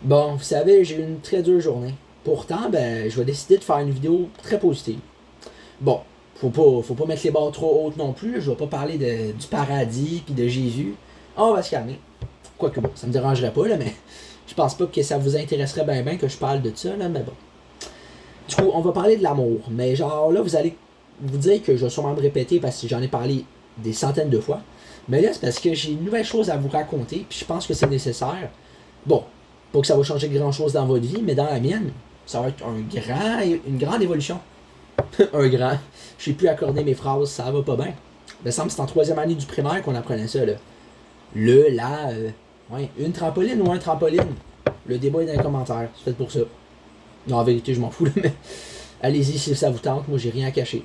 Bon, vous savez, j'ai eu une très dure journée. Pourtant, ben, je vais décider de faire une vidéo très positive. Bon, faut pas mettre les barres trop hautes non plus. Je vais pas parler du paradis puis de Jésus. On va se calmer. Quoique bon, ça me dérangerait pas, là, mais je pense pas que ça vous intéresserait bien que je parle de ça, là, mais bon. Du coup, on va parler de l'amour. Mais genre, là, vous allez vous dire que je vais sûrement me répéter parce que j'en ai parlé des centaines de fois. Mais là, c'est parce que j'ai une nouvelle chose à vous raconter, puis je pense que c'est nécessaire. Bon, pas que ça va changer grand chose dans votre vie, mais dans la mienne, ça va être une grande évolution. Un grand. Je sais plus accorder mes phrases, ça va pas bien. Il me semble que c'est en troisième année du primaire qu'on apprenait ça, là. Ouais, une trampoline ou un trampoline. Le débat est dans les commentaires, c'est fait pour ça. Non, en vérité, je m'en fous, là, mais allez-y si ça vous tente, moi j'ai rien à cacher.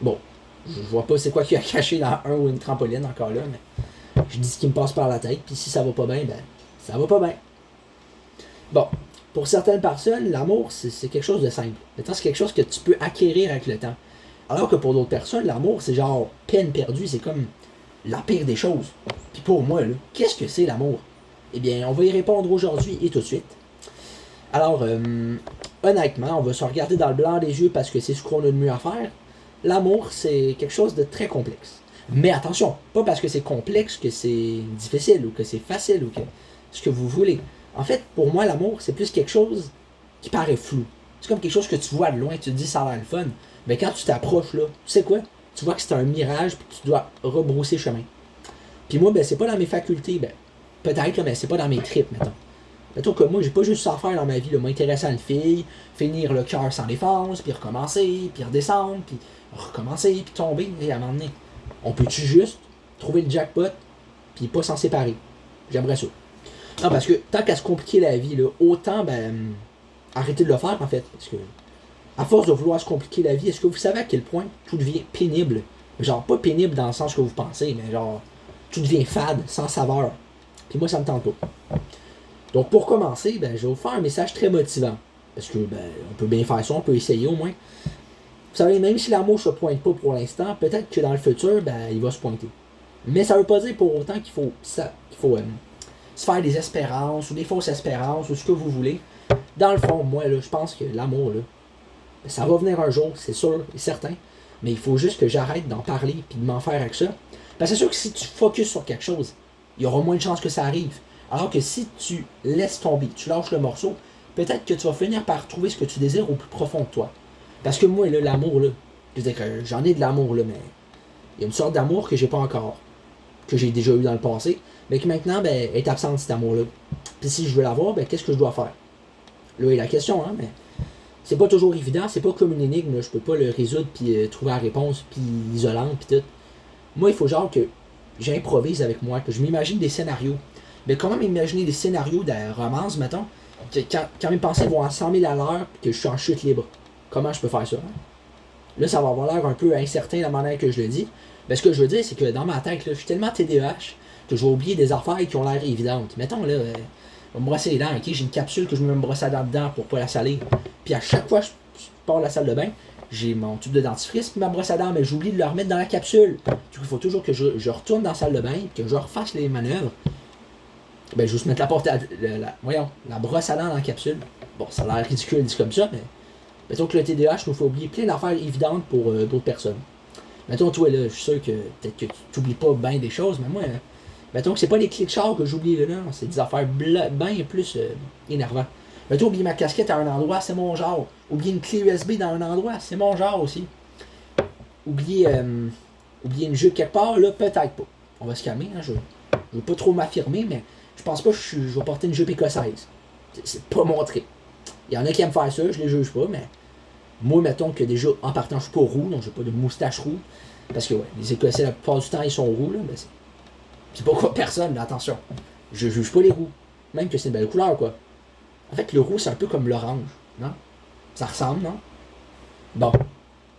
Bon, je vois pas c'est quoi qu'il y a à cacher dans un ou une trampoline encore là, mais je dis ce qui me passe par la tête, puis si ça va pas bien, ben, ça va pas bien. Bon, pour certaines personnes, l'amour, c'est quelque chose de simple. Maintenant, c'est quelque chose que tu peux acquérir avec le temps. Alors que pour d'autres personnes, l'amour, c'est genre peine perdue, c'est comme la pire des choses. Puis pour moi, là, qu'est-ce que c'est l'amour? Eh bien, on va y répondre aujourd'hui et tout de suite. Alors, honnêtement, on va se regarder dans le blanc des yeux parce que c'est ce qu'on a de mieux à faire. L'amour, c'est quelque chose de très complexe. Mais attention, pas parce que c'est complexe que c'est difficile ou que c'est facile ou que ce que vous voulez. En fait, pour moi, l'amour, c'est plus quelque chose qui paraît flou. C'est comme quelque chose que tu vois de loin, tu te dis ça a l'air le fun. Mais quand tu t'approches là, tu sais quoi? Tu vois que c'est un mirage puis tu dois rebrousser chemin. Puis moi, ben, c'est pas dans mes facultés, ben, peut-être, là, mais c'est pas dans mes tripes, mettons. Mettons que moi, j'ai pas juste ça à faire dans ma vie, m'intéresser à une fille, finir le cœur sans défense, puis recommencer, puis redescendre, puis recommencer, puis tomber, et à un moment donné. On peut-tu juste trouver le jackpot, puis pas s'en séparer? J'aimerais ça. Non, parce que tant qu'à se compliquer la vie, là, autant, ben, arrêter de le faire, en fait. Parce que, à force de vouloir se compliquer la vie, est-ce que vous savez à quel point tout devient pénible? Genre, pas pénible dans le sens que vous pensez, mais genre, tout devient fade, sans saveur. Puis moi, ça me tente pas. Donc pour commencer, ben, je vais vous faire un message très motivant. Parce que ben, on peut bien faire ça, on peut essayer au moins. Vous savez, même si l'amour ne se pointe pas pour l'instant, peut-être que dans le futur, ben, il va se pointer. Mais ça ne veut pas dire pour autant qu'il faut se faire des espérances ou des fausses espérances ou ce que vous voulez. Dans le fond, moi, là, je pense que l'amour, là, ben, ça va venir un jour, c'est sûr et certain. Mais il faut juste que j'arrête d'en parler et de m'en faire avec ça. Parce que c'est sûr que si tu focuses sur quelque chose, il y aura moins de chances que ça arrive. Alors que si tu laisses tomber, tu lâches le morceau, peut-être que tu vas finir par trouver ce que tu désires au plus profond de toi. Parce que moi, là, l'amour, là, je veux dire que j'en ai de l'amour, là, mais il y a une sorte d'amour que j'ai pas encore, que j'ai déjà eu dans le passé, mais qui maintenant, ben, est absente, cet amour-là. Puis si je veux l'avoir, ben, qu'est-ce que je dois faire? Là est la question, hein, mais c'est pas toujours évident, c'est pas comme une énigme, là, je peux pas le résoudre, puis trouver la réponse, puis isolante, puis tout. Moi, il faut genre que j'improvise avec moi, que je m'imagine des scénarios. Mais comment m'imaginer des scénarios de romance, mettons, quand mes pensées vont à 100 000 à l'heure et que je suis en chute libre? Comment je peux faire ça? Hein? Là, ça va avoir l'air un peu incertain la manière que je le dis. Mais ce que je veux dire, c'est que dans ma tête, là, je suis tellement TDAH que je vais oublier des affaires qui ont l'air évidentes. Mettons, là, je vais me brosser les dents, ok? J'ai une capsule que je me brosse la dent dedans pour pas la salir. Puis à chaque fois que je pars de la salle de bain, j'ai mon tube de dentifrice puis ma brosse à dents, mais j'oublie de le remettre dans la capsule. Du coup, il faut toujours que je retourne dans la salle de bain, que je refasse les manœuvres. Ben, je vais juste mettre la brosse à dents dans la capsule. Bon, ça a l'air ridicule dit comme ça, mais mettons que le TDAH nous fait oublier plein d'affaires évidentes pour d'autres personnes. Mettons, toi, là, je suis sûr que peut-être que tu t'oublies pas bien des choses, mais moi, mettons que c'est pas les clés de char que j'oublie là, non, c'est des affaires bien plus énervantes. Mettons, oublier ma casquette à un endroit, c'est mon genre. Oublier une clé USB dans un endroit, c'est mon genre aussi. Oublier, oublier une jupe quelque part, là, peut-être pas. On va se calmer, hein, je veux pas trop m'affirmer, mais je pense pas que je vais porter une jupe écossaise. C'est pas mon trait. Il y en a qui aiment faire ça, je les juge pas, mais moi, mettons que déjà, en partant, je suis pas roux, donc j'ai pas de moustache roux. Parce que, ouais, les Écossais, la plupart du temps, ils sont roux, là, mais c'est pas quoi personne, là, attention. Je juge pas les roux. Même que c'est une belle couleur, quoi. En fait, le roux, c'est un peu comme l'orange, non? Ça ressemble, non? Bon,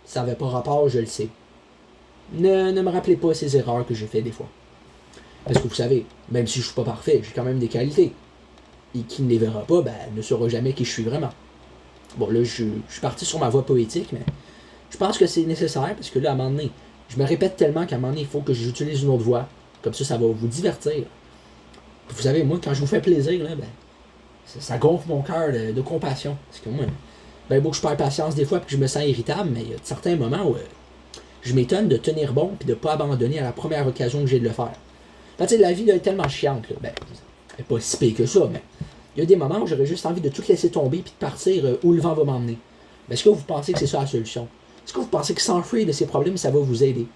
ça avait pas rapport, je le sais. Ne me rappelez pas ces erreurs que j'ai fait des fois. Parce que vous savez, même si je suis pas parfait, j'ai quand même des qualités. Et qui ne les verra pas, ben, ne saura jamais qui je suis vraiment. Bon, là, je suis parti sur ma voie poétique, mais je pense que c'est nécessaire parce que là, à un moment donné, je me répète tellement qu'à un moment donné, il faut que j'utilise une autre voie. Comme ça va vous divertir. Puis vous savez, moi, quand je vous fais plaisir, là, ben, Ça gonfle mon cœur de compassion. Parce que moi, ben beau que je perds patience des fois puis que je me sens irritable, mais il y a certains moments où je m'étonne de tenir bon puis de ne pas abandonner à la première occasion que j'ai de le faire. Fait, tu sais, la vie là, est tellement chiante. Là. Ben, elle n'est pas si pire que ça, mais il y a des moments où j'aurais juste envie de tout laisser tomber puis de partir où le vent va m'emmener. Mais est-ce que vous pensez que c'est ça la solution? Est-ce que vous pensez que s'enfuir de ces problèmes, ça va vous aider?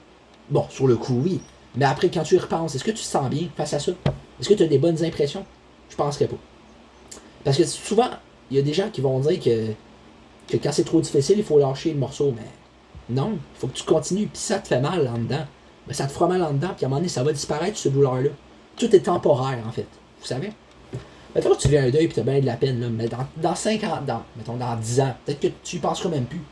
Bon, sur le coup, oui. Mais après, quand tu y repenses, est-ce que tu te sens bien face à ça? Est-ce que tu as des bonnes impressions? Je penserais pas. Parce que souvent, il y a des gens qui vont dire que quand c'est trop difficile, il faut lâcher le morceau. Mais non, il faut que tu continues. Puis ça te fait mal en dedans. Mais ça te fera mal en dedans, puis à un moment donné, ça va disparaître, cette douleur-là. Tout est temporaire, en fait. Vous savez? Mettons que tu vis un deuil et tu as bien de la peine, là, mais dans 50 ans, mettons dans 10 ans, peut-être que tu y penseras même plus.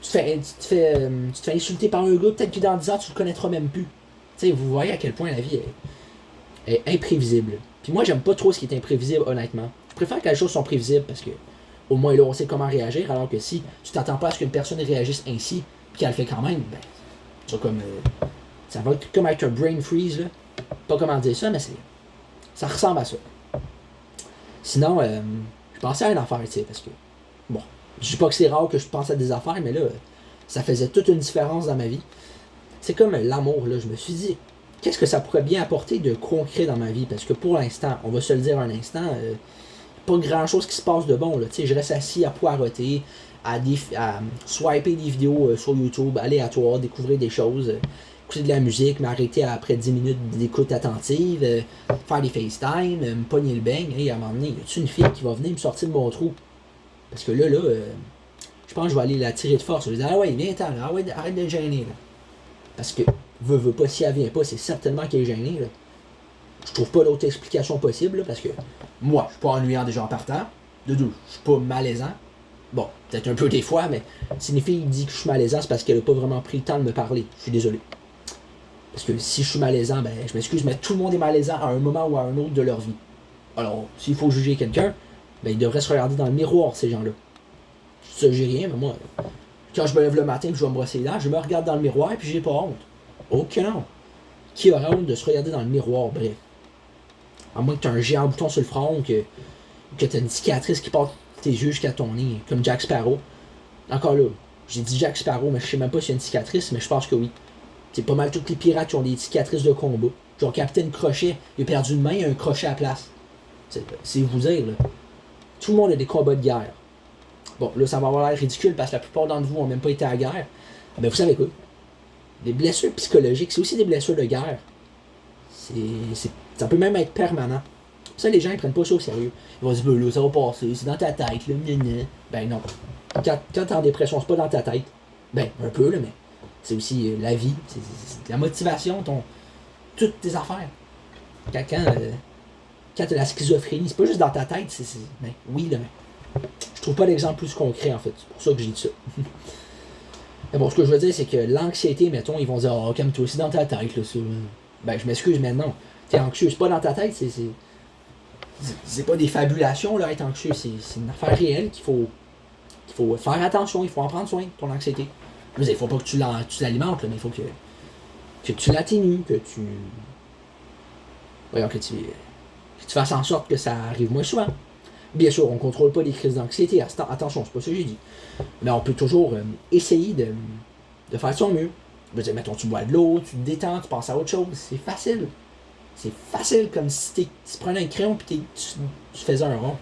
Tu te fais insulter par un gars, peut-être que dans 10 ans, tu le connaîtras même plus. Tu sais, vous voyez à quel point la vie est imprévisible. Puis moi, j'aime pas trop ce qui est imprévisible, honnêtement. Je préfère que les choses sont prévisibles parce que au moins là, on sait comment réagir, alors que si tu t'attends pas à ce qu'une personne réagisse ainsi, puis qu'elle le fait quand même, ben, c'est comme. Ça va être comme avec un brain freeze, là. Pas comment dire ça, mais ça ressemble à ça. Sinon, je pensais à une affaire, tu sais, parce que, bon, je dis pas que c'est rare que je pense à des affaires, mais là, ça faisait toute une différence dans ma vie. C'est comme l'amour, là, je me suis dit, qu'est-ce que ça pourrait bien apporter de concret dans ma vie? Parce que pour l'instant, on va se le dire un instant, pas grand-chose qui se passe de bon, là, tu sais, je reste assis à poireauter, à swiper des vidéos sur YouTube, aléatoires, découvrir des choses, écouter de la musique, m'arrêter après 10 minutes d'écoute attentive, faire des FaceTime, me pogner le beigne, et à un moment donné, y a-tu une fille qui va venir me sortir de mon trou? Parce que là, je pense que je vais aller la tirer de force. Je vais dire, ah ouais, viens-t'en, ah ouais, arrête de gêner, là. Parce que, veut pas, si elle vient pas, c'est certainement qu'elle est gênée, là. Je trouve pas d'autre explication possible, là, parce que moi, je suis pas ennuyant déjà en partant. De deux, je suis pas malaisant. Bon, peut-être un peu des fois, mais si une fille dit que je suis malaisant, c'est parce qu'elle a pas vraiment pris le temps de me parler. Je suis désolé. Parce que si je suis malaisant, ben je m'excuse, mais tout le monde est malaisant à un moment ou à un autre de leur vie. Alors, s'il faut juger quelqu'un, ben ils devraient se regarder dans le miroir, ces gens-là. Ça, j'ai rien, mais moi, quand je me lève le matin et que je vais me brosser les dents, je me regarde dans le miroir et puis j'ai pas honte. Aucun. Qui aura honte de se regarder dans le miroir, bref. À moins que tu aies un géant bouton sur le front ou que tu as une cicatrice qui porte tes yeux jusqu'à ton nez, comme Jack Sparrow. Encore là, j'ai dit Jack Sparrow, mais je sais même pas s'il y a une cicatrice, mais je pense que oui. C'est pas mal tous les pirates qui ont des cicatrices de combat. Genre Capitaine Crochet, il a perdu une main, il a un crochet à la place. C'est vous dire, là. Tout le monde a des combats de guerre. Bon, là, ça va avoir l'air ridicule parce que la plupart d'entre vous n'ont même pas été à la guerre. Mais vous savez quoi? Les blessures psychologiques, c'est aussi des blessures de guerre. Ça peut même être permanent. Ça, les gens, ils prennent pas ça au sérieux. Ils vont se dire, ben là, ça va passer, c'est dans ta tête, là, ben non. Quand t'es en dépression, c'est pas dans ta tête. Ben, un peu, là, mais c'est aussi la vie, c'est la motivation, toutes tes affaires. Quand t'as la schizophrénie, c'est pas juste dans ta tête, ben, oui, là, mais je trouve pas l'exemple plus concret, en fait. C'est pour ça que j'ai dit ça. Mais bon, ce que je veux dire, c'est que l'anxiété, mettons, ils vont dire, oh, calme-toi aussi dans ta tête, là, ça. Ben, je m'excuse, mais non. T'es anxieux, c'est pas dans ta tête, c'est pas des fabulations, là, être anxieux. C'est une affaire réelle qu'il faut faire attention, il faut en prendre soin, ton anxiété. Je veux dire, il faut pas que tu l'alimentes, là, mais il faut que tu l'atténues, que tu. Voyons, que tu fasses en sorte que ça arrive moins souvent. Bien sûr, on ne contrôle pas les crises d'anxiété, attention, c'est pas ça que j'ai dit. Mais on peut toujours essayer de faire son mieux. Je veux dire, mettons, tu bois de l'eau, tu te détends, tu penses à autre chose. C'est facile. C'est facile comme si tu prenais un crayon et tu faisais un rond.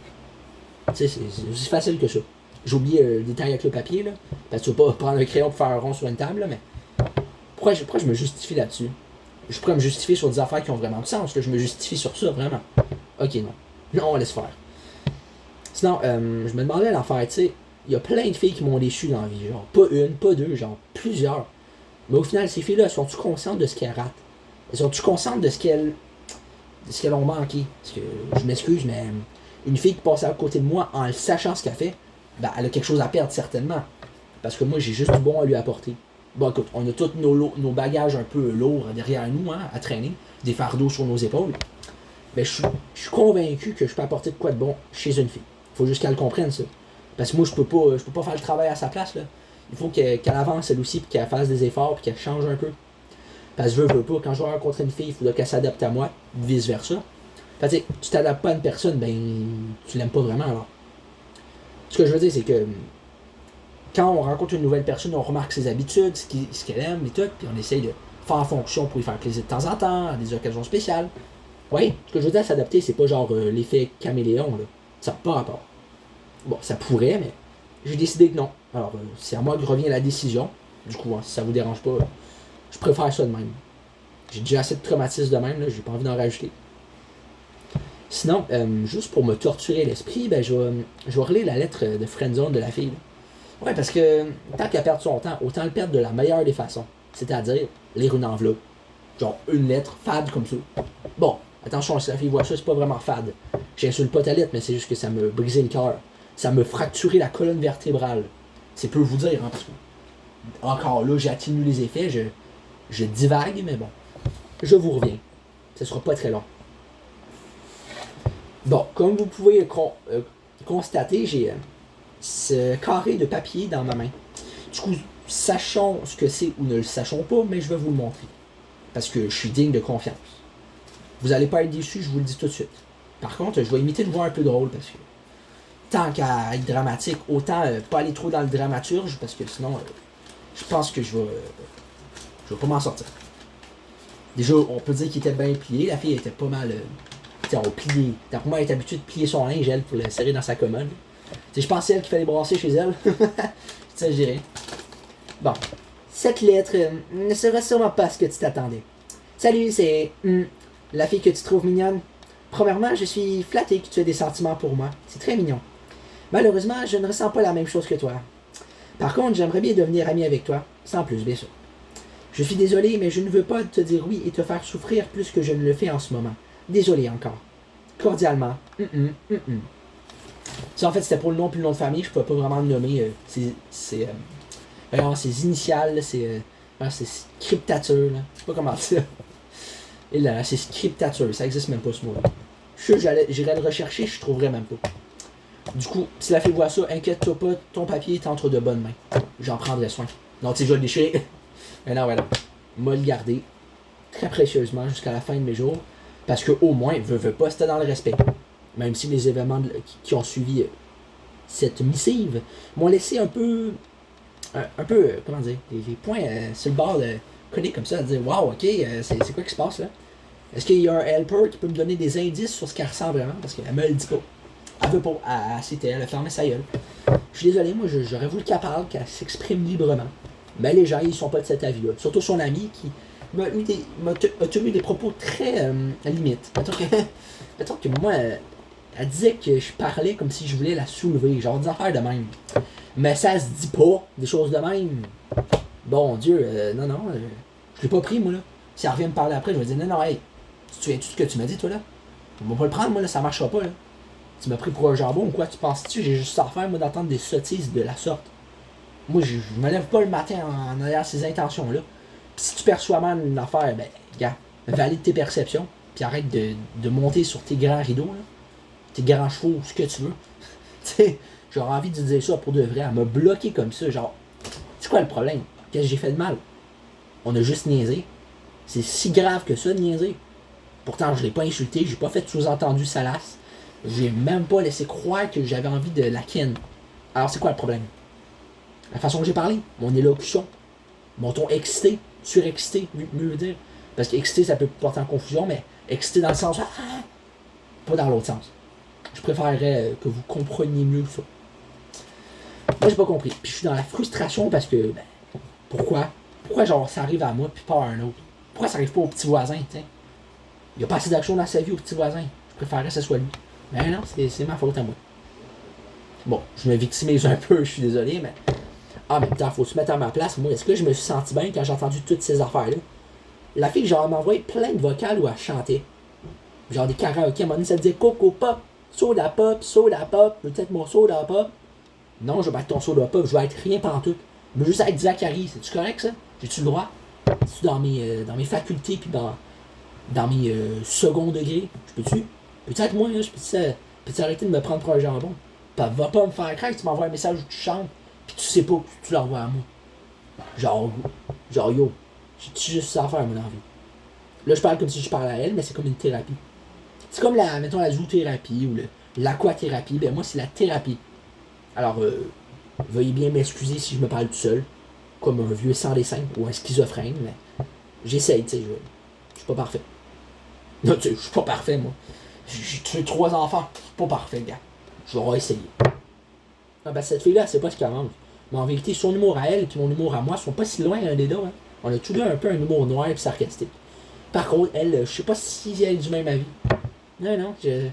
Tu sais, c'est aussi facile que ça. J'ai oublié le détail avec le papier, là. Parce que tu vas pas prendre un crayon pour faire un rond sur une table, là, mais. Pourquoi je me justifie là-dessus? Je pourrais me justifier sur des affaires qui ont vraiment du sens, là. Je me justifie sur ça, vraiment. Ok, non. Non, on laisse faire. Sinon, je me demandais l'affaire, tu sais, il y a plein de filles qui m'ont déçu dans la vie, genre, pas une, pas deux, genre, plusieurs. Mais au final, ces filles-là, sont-tu conscientes de ce qu'elles ratent? Elles sont-tu conscientes de ce qu'elles ont manqué? Parce que, je m'excuse, mais une fille qui passe à côté de moi en le sachant ce qu'elle fait, ben, elle a quelque chose à perdre, certainement. Parce que moi, j'ai juste du bon à lui apporter. Bon, écoute, on a tous nos bagages un peu lourds derrière nous, hein, à traîner, des fardeaux sur nos épaules. Mais je suis convaincu que je peux apporter de quoi de bon chez une fille. Faut juste qu'elle comprenne ça. Parce que moi, je peux pas faire le travail à sa place, là. Il faut qu'elle avance elle aussi, puis qu'elle fasse des efforts, puis qu'elle change un peu. Parce que je veux pas, quand je vais rencontrer une fille, il faudra qu'elle s'adapte à moi, vice versa. Fait que tu t'adaptes pas à une personne, ben tu l'aimes pas vraiment alors. Ce que je veux dire, c'est que quand on rencontre une nouvelle personne, on remarque ses habitudes, ce qu'elle aime et tout, puis on essaye de faire en fonction pour lui faire plaisir de temps en temps, à des occasions spéciales. Oui, ce que je veux dire, s'adapter, c'est pas genre l'effet caméléon, là. Ça n'a pas rapport. Bon, ça pourrait, mais j'ai décidé que non. Alors, c'est à moi que revient la décision. Du coup, si ça vous dérange pas, je préfère ça de même. J'ai déjà assez de traumatisme de même, là, j'ai pas envie d'en rajouter. Sinon, juste pour me torturer l'esprit, ben, je vais relire la lettre de friendzone de la fille. Là. Ouais, parce que tant qu'à perdre son temps, autant le perdre de la meilleure des façons. C'est-à-dire, lire une enveloppe. Genre, une lettre, fade comme ça. Bon, attention, si la fille voit ça, c'est pas vraiment fade. J'insulte pas ta lettre, mais c'est juste que ça me brisait le cœur. Ça me fracturait la colonne vertébrale. C'est peu vous dire, hein, parce que encore là, j'atténue les effets, je divague, mais bon. Je vous reviens. Ce sera pas très long. Bon, comme vous pouvez constater, j'ai ce carré de papier dans ma main. Du coup, sachons ce que c'est ou ne le sachons pas, mais je vais vous le montrer. Parce que je suis digne de confiance. Vous n'allez pas être déçus, je vous le dis tout de suite. Par contre, je vais imiter une voix un peu drôle parce que tant qu'à être dramatique, autant pas aller trop dans le dramaturge parce que sinon, je pense que je vais pas m'en sortir. Déjà, on peut dire qu'il était bien plié. La fille était pas mal. On plié. D'après moi, elle est habituée de plier son linge, elle, pour le serrer dans sa commode. T'sais, je pensais elle qu'il fallait brasser chez elle. Ça, je dirais. Bon. Cette lettre ne sera sûrement pas ce que tu t'attendais. Salut, c'est la fille que tu trouves mignonne. Premièrement, je suis flatté que tu aies des sentiments pour moi. C'est très mignon. Malheureusement, je ne ressens pas la même chose que toi. Par contre, j'aimerais bien devenir ami avec toi. Sans plus, bien sûr. Je suis désolé, mais je ne veux pas te dire oui et te faire souffrir plus que je ne le fais en ce moment. Désolé encore. Cordialement. Ça, en fait, c'était pour le nom puis le nom de famille. Je ne peux pas vraiment le nommer. Ses initiales, c'est scriptature. Là. Je sais pas comment dire. Et là, c'est scriptature. Ça existe même pas ce mot-là. Je suis sûr que j'irai le rechercher, je ne trouverai même pas. Du coup, si la fille voit ça, inquiète-toi pas, ton papier est entre de bonnes mains. J'en prendrai soin. Non, tu sais, je vais le déchirer. Mais non, voilà. Moi, le garder très précieusement jusqu'à la fin de mes jours. Parce que au moins, veux pas, c'était dans le respect. Même si les événements qui ont suivi cette missive m'ont laissé un peu, comment dire, les points sur le bord de coller comme ça, à dire, waouh, ok, c'est quoi qui se passe là? Est-ce qu'il y a un helper qui peut me donner des indices sur ce qu'elle ressent vraiment? Parce qu'elle me le dit pas. Elle veut pas. C'était elle a fermé sa gueule. Je suis désolé, moi, j'aurais voulu qu'elle parle, qu'elle s'exprime librement. Mais les gens, ils sont pas de cet avis-là. Surtout son ami qui a tenu des propos très limites. Mettons que moi, elle disait que je parlais comme si je voulais la soulever, genre des affaires de même. Mais ça se dit pas, des choses de même. Bon Dieu, non, je l'ai pas pris, moi, là. Si elle revient me parler après, je vais dire, non, hey, tu souviens-tu ce que tu m'as dit, toi, là? On va pas le prendre, moi, là, ça marchera pas, là. Tu m'as pris pour un jambon ou quoi? Tu penses-tu j'ai juste à faire, moi, d'entendre des sottises de la sorte? Moi, je me lève pas le matin en ayant ces intentions-là. Pis si tu perçois mal une affaire, ben, gars, valide tes perceptions, puis arrête de monter sur tes grands rideaux, là. Tes grands chevaux, ce que tu veux. Tu sais, j'aurais envie de dire ça pour de vrai. Elle m'a bloqué comme ça, genre, c'est quoi le problème? Qu'est-ce que j'ai fait de mal? On a juste niaisé. C'est si grave que ça de niaiser. Pourtant, je l'ai pas insulté, j'ai pas fait de sous-entendu salace. J'ai même pas laissé croire que j'avais envie de la ken. Alors, c'est quoi le problème? La façon que j'ai parlé, mon élocution, mon ton excité, surexcité, mieux dire. Parce qu'excité, ça peut porter en confusion, mais excité dans le sens, pas dans l'autre sens. Je préférerais que vous compreniez mieux ça. Moi, j'ai pas compris. Puis je suis dans la frustration parce que, ben, pourquoi? Pourquoi, genre, ça arrive à moi puis pas à un autre? Pourquoi ça arrive pas au petit voisin, tu sais? Il y a pas assez d'action dans sa vie au petit voisin. Je préférerais que ce soit lui. Mais non, c'est ma faute à moi. Bon, je me victimise un peu, je suis désolé, mais en même temps, faut se mettre à ma place. Moi, est-ce que je me suis senti bien quand j'ai entendu toutes ces affaires-là? La fille, genre, m'a envoyé plein de vocales où elle chantait. Genre des karaokés, à un moment donné, ça disait Coco Pop, Soda Pop, peut-être mon Soda Pop. Non, je vais pas être ton Soda Pop, je vais être rien pantoute. Je veux juste être Zachary, c'est-tu correct ça? J'ai-tu le droit? C'est-tu dans mes facultés puis dans mes second degrés? Je peux-tu? Peut-être être moi, là, peux-tu arrêter de me prendre pour un jambon? Va pas me faire craindre, tu m'envoies un message où tu chantes, pis tu sais pas que tu l'envoies à moi. Genre yo, j'ai juste ça à faire, mon envie. Là, je parle comme si je parlais à elle, mais c'est comme une thérapie. Tu C'est comme mettons, la zoothérapie ou l'aquathérapie. Ben moi, c'est la thérapie. Alors, veuillez bien m'excuser si je me parle tout seul, comme un vieux sans dessin ou un schizophrène, mais j'essaye, tu sais, je suis pas parfait. Non, tu sais, je suis pas parfait, moi. J'ai tué 3 enfants, je suis pas parfait, gars. Je vais essayer. Ah ben, cette fille-là, c'est pas ce qu'elle mange. Mais en vérité, son humour à elle et mon humour à moi sont pas si loin l'un des deux. Hein. On a tous deux un peu un humour noir et sarcastique. Par contre, elle, je sais pas si elle est du même avis. Non, je suis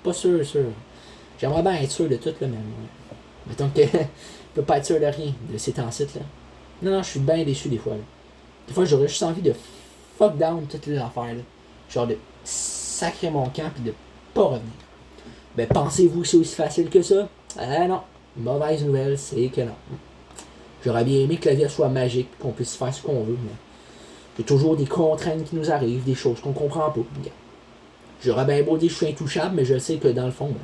pas sûr. J'aimerais bien être sûr de tout, là, même. Mettons que je peux pas être sûr de rien de ces temps-ci, là. Non, je suis bien déçu des fois, là. Des fois, j'aurais juste envie de fuck down toutes les affaires, là. Genre de sacrer mon camp puis de pas revenir. Ben, pensez-vous que c'est aussi facile que ça? Ah non. Mauvaise nouvelle, c'est que non. J'aurais bien aimé que la vie soit magique, qu'on puisse faire ce qu'on veut, mais il y a toujours des contraintes qui nous arrivent, des choses qu'on comprend pas. J'aurais bien beau dire que je suis intouchable, mais je sais que dans le fond, ben,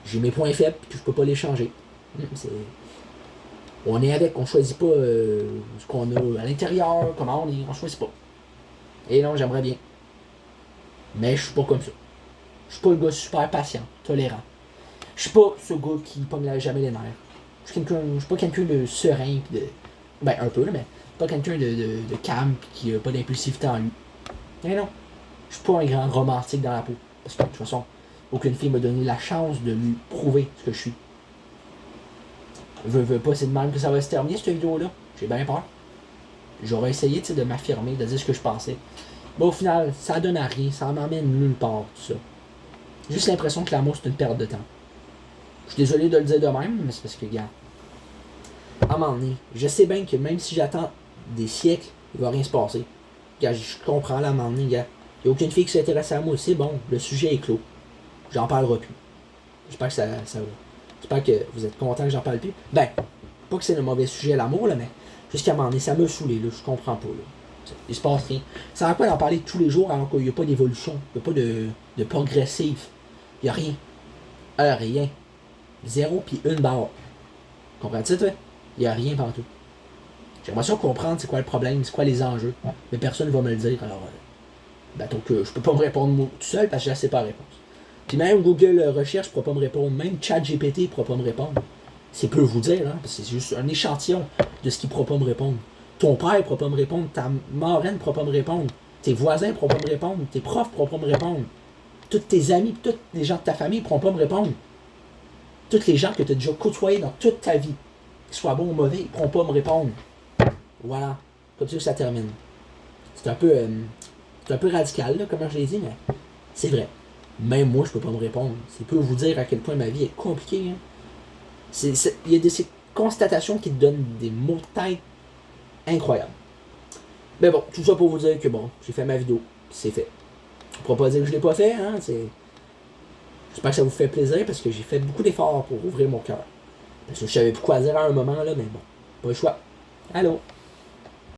j'ai mes points faibles et que je peux pas les changer. On est avec, on choisit pas ce qu'on a à l'intérieur, comment on choisit pas. Et non, j'aimerais bien. Mais je suis pas comme ça. Je suis pas le gars super patient, tolérant. Je suis pas ce gars qui pogne jamais les nerfs. Je suis pas quelqu'un de serein pis de. Ben un peu là, mais pas quelqu'un de calme pis qui a pas d'impulsivité en lui. Mais non. Je suis pas un grand romantique dans la peau. Parce que de toute façon, aucune fille m'a donné la chance de lui prouver ce que je suis. Veux pas, c'est de même que ça va se terminer cette vidéo-là. J'ai bien peur. J'aurais essayé de m'affirmer, de dire ce que je pensais. Mais au final, ça donne à rien, ça m'emmène nulle part, tout ça. J'ai juste l'impression que l'amour, c'est une perte de temps. Je suis désolé de le dire de même, mais c'est parce que, gars, à un moment donné, je sais bien que même si j'attends des siècles, il va rien se passer. Gars, je comprends là, à un moment donné, gars. Il n'y a aucune fille qui s'intéresse à moi, c'est bon, le sujet est clos. J'en parlerai plus. J'espère que ça va. J'espère que vous êtes content que j'en parle plus. Ben, pas que c'est le mauvais sujet l'amour, là, mais jusqu'à un moment donné, ça m'a saoulé, là, je comprends pas, là. Il se passe rien. Ça va pas d'en parler tous les jours alors qu'il n'y a pas d'évolution, il n'y a pas de progressif. Il n'y a rien. Rien. 0 puis une barre. Comprends-tu, toi? Il n'y a rien partout. J'aimerais ça comprendre c'est quoi le problème, c'est quoi les enjeux. Mais personne ne va me le dire, alors. Donc, je peux pas me répondre moi tout seul parce que je sais pas la réponse. Puis même Google Recherche ne pourra pas me répondre. Même ChatGPT ne pourra pas me répondre. C'est peu vous dire, hein, parce que c'est juste un échantillon de ce qu'il ne pourra pas me répondre. Ton père ne pourra pas me répondre, ta marraine ne pourra pas me répondre, tes voisins ne pourront pas me répondre, tes profs ne pourront pas me répondre, tous tes amis, tous les gens de ta famille ne pourront pas me répondre. Tous les gens que tu as déjà côtoyés dans toute ta vie, qu'ils soient bons ou mauvais, ils ne pourront pas me répondre. Voilà. Comme ça que ça termine. C'est un peu radical, là, comme je l'ai dit, mais c'est vrai. Même moi, je peux pas me répondre. C'est peu vous dire à quel point ma vie est compliquée. Hein. Il y a ces constatations qui te donnent des mots de tête incroyables. Mais bon, tout ça pour vous dire que bon, j'ai fait ma vidéo. C'est fait. On pourra pas dire que je l'ai pas fait, hein. J'espère que ça vous fait plaisir parce que j'ai fait beaucoup d'efforts pour ouvrir mon cœur. Parce que je savais plus quoi dire à un moment, là, mais bon, pas le choix. Allô?